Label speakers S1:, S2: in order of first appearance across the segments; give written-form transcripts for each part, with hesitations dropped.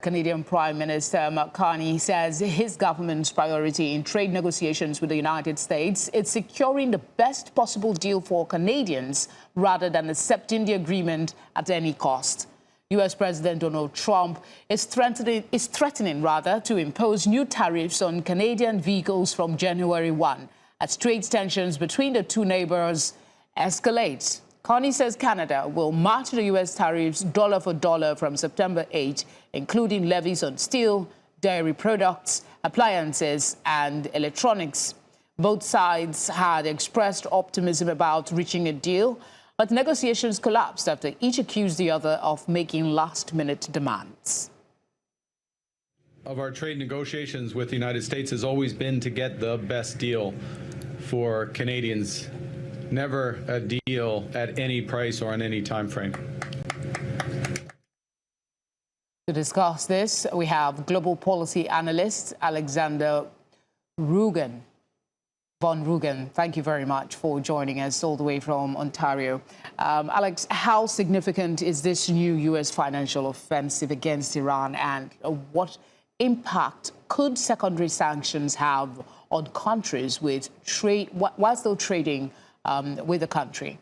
S1: Canadian Prime Minister Mark Carney says his government's priority in trade negotiations with the United States is securing the best possible deal for Canadians rather than accepting the agreement at any cost. U.S. President Donald Trump is threatening to impose new tariffs on Canadian vehicles from January 1 as trade tensions between the two neighbors escalate. Carney says Canada will match the U.S. tariffs dollar for dollar from September 8, including levies on steel, dairy products, appliances, and electronics. Both sides had expressed optimism about reaching a deal, but negotiations collapsed after each accused the other of making last-minute demands.
S2: Of our trade negotiations with the United States has always been to get the best deal for Canadians. Never a deal at any price or on any time frame.
S1: To discuss this, we have global policy analyst Alexander Rugen. Von Rugen, thank you very much for joining us all the way from Ontario. Alex, how significant is this new U.S. financial offensive against Iran, and what impact could secondary sanctions have on countries with trade while still trading with the country?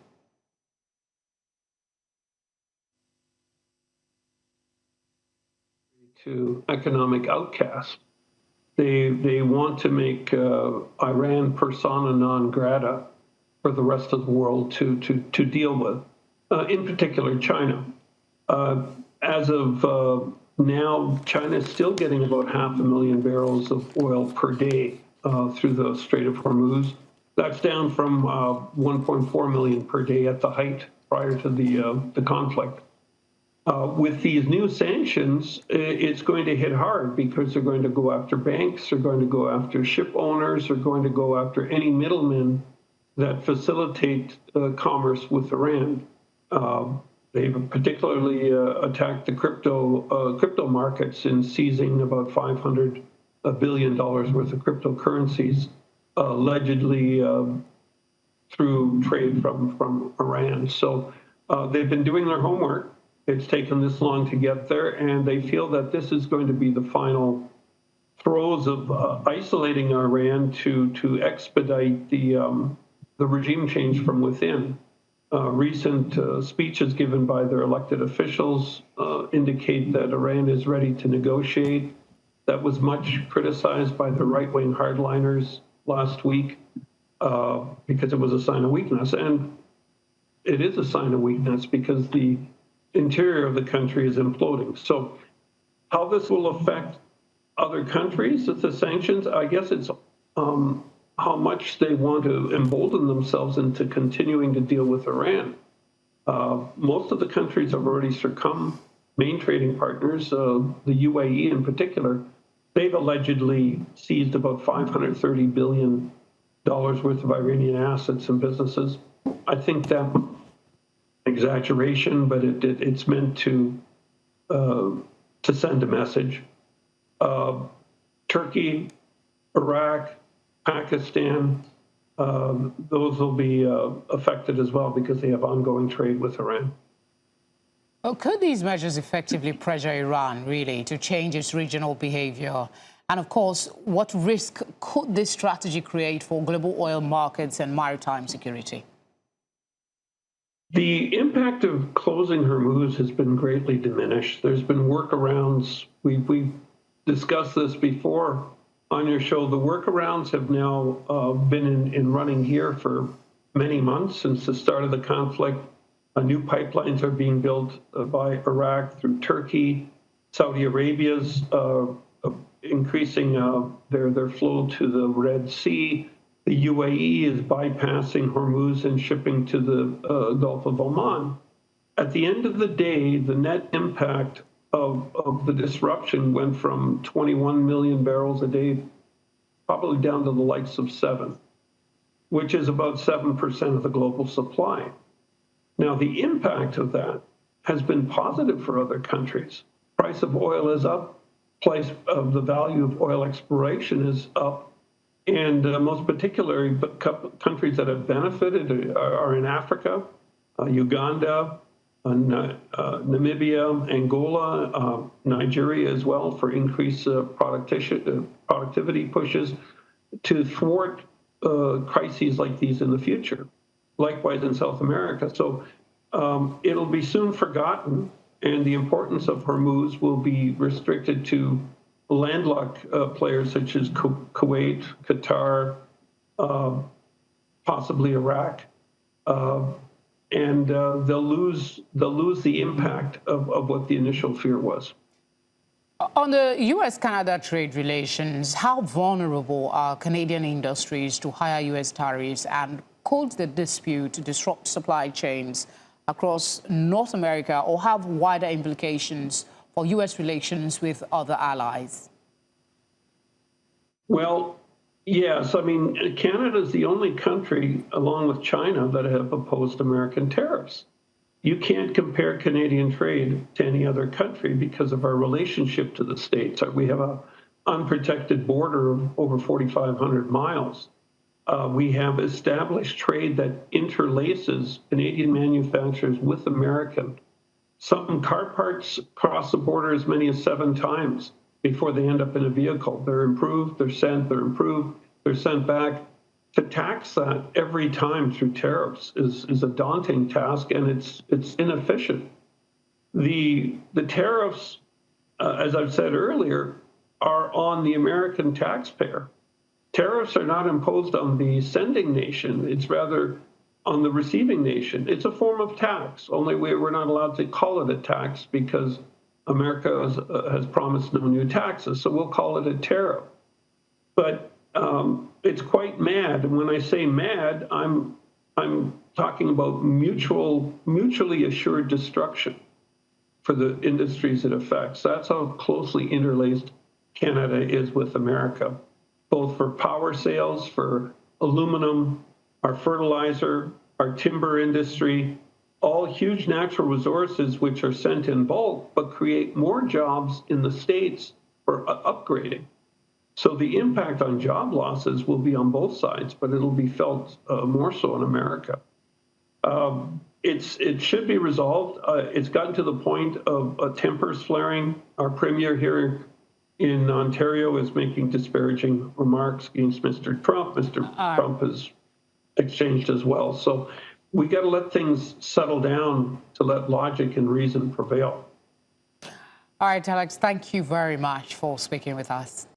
S3: To economic outcasts. They want to make Iran persona non grata for the rest of the world to deal with, in particular China. As of now, China is still getting about 500,000 barrels of oil per day through the Strait of Hormuz. That's down from 1.4 million per day at the height prior to the conflict. With these new sanctions, it's going to hit hard because they're going to go after banks, they're going to go after ship owners, they're going to go after any middlemen that facilitate commerce with Iran. They've particularly attacked the crypto markets in seizing about $500 billion worth of cryptocurrencies, allegedly through trade from Iran. So they've been doing their homework. It's taken this long to get there, and they feel that this is going to be the final throes of isolating Iran to expedite the regime change from within. Recent speeches given by their elected officials indicate that Iran is ready to negotiate. That was much criticized by the right-wing hardliners last week because it was a sign of weakness. And it is a sign of weakness because the interior of the country is imploding. So how this will affect other countries with the sanctions, I guess it's how much they want to embolden themselves into continuing to deal with Iran. Most of the countries have already succumbed. Main trading partners, the UAE in particular, they've allegedly seized about $530 billion worth of Iranian assets and businesses. I think that exaggeration, but it's meant to send a message. Turkey, Iraq, Pakistan, those will be affected as well because they have ongoing trade with Iran.
S1: Well, could these measures effectively pressure Iran, really, to change its regional behavior? And of course, what risk could this strategy create for global oil markets and maritime security?
S3: The impact of closing Hormuz has been greatly diminished. There's been workarounds. We've discussed this before on your show. The workarounds have now been in running here for many months since the start of the conflict. New pipelines are being built by Iraq through Turkey. Saudi Arabia's increasing their flow to the Red Sea. The UAE is bypassing Hormuz and shipping to the Gulf of Oman. At the end of the day, the net impact of the disruption went from 21 million barrels a day probably down to the likes of 7, which is about 7% of the global supply. Now, the impact of that has been positive for other countries. Price of oil is up, price of the value of oil exploration is up, and most particularly, countries that have benefited are in Africa, Uganda, Namibia, Angola, Nigeria as well for increased productivity pushes to thwart crises like these in the future. Likewise in South America. So it'll be soon forgotten, and the importance of Hormuz will be restricted to landlocked players such as Kuwait, Qatar, possibly Iraq, and they'll lose the impact of what the initial fear was.
S1: On the U.S.-Canada trade relations, how vulnerable are Canadian industries to higher U.S. tariffs, and could the dispute disrupt supply chains across North America or have wider implications for U.S. relations with other allies?
S3: Well, yes. I mean, Canada is the only country, along with China, that have opposed American tariffs. You can't compare Canadian trade to any other country because of our relationship to the States. We have an unprotected border of over 4,500 miles. We have established trade that interlaces Canadian manufacturers with American. Some car parts cross the border as many as 7 times before they end up in a vehicle. They're improved, they're sent, they're improved, they're sent back. To tax that every time through tariffs is a daunting task, and it's inefficient. The tariffs, as I've said earlier, are on the American taxpayer. Tariffs are not imposed on the sending nation. It's rather on the receiving nation. It's a form of tax, only we're not allowed to call it a tax because America has promised no new taxes, so we'll call it a tariff. But it's quite mad, and when I say mad, I'm talking about mutually assured destruction for the industries it affects. That's how closely interlaced Canada is with America, both for power sales, for aluminum, our fertilizer, our timber industry, all huge natural resources which are sent in bulk but create more jobs in the States for upgrading. So the impact on job losses will be on both sides, but it'll be felt more so in America. It should be resolved. It's gotten to the point of tempers flaring. Our premier here in Ontario is making disparaging remarks against Mr. Trump. Mr. Trump has exchanged as well. So we got to let things settle down to let logic and reason prevail.
S1: All right, Alex, thank you very much for speaking with us.